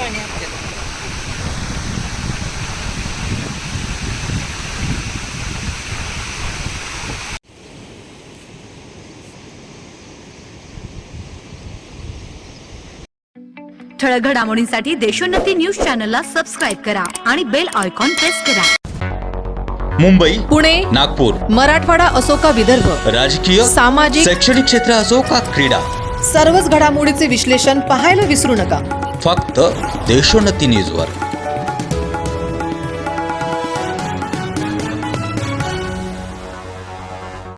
पाणी आपल्याला. ठळक घडामोडींसाठी देशोन्नती न्यूज चॅनलला सबस्क्राईब करा आणि बेल आयकॉन प्रेस करा. मुंबई, पुणे, नागपूर, मराठवाडा असो का विदर्भ, राजकीय, सामाजिक, शैक्षणिक क्षेत्र असो का क्रीडा, सर्वच घडामोडीचे विश्लेषण पाहायला विसरू नका. फक्त देशोन्नती न्यूजवर.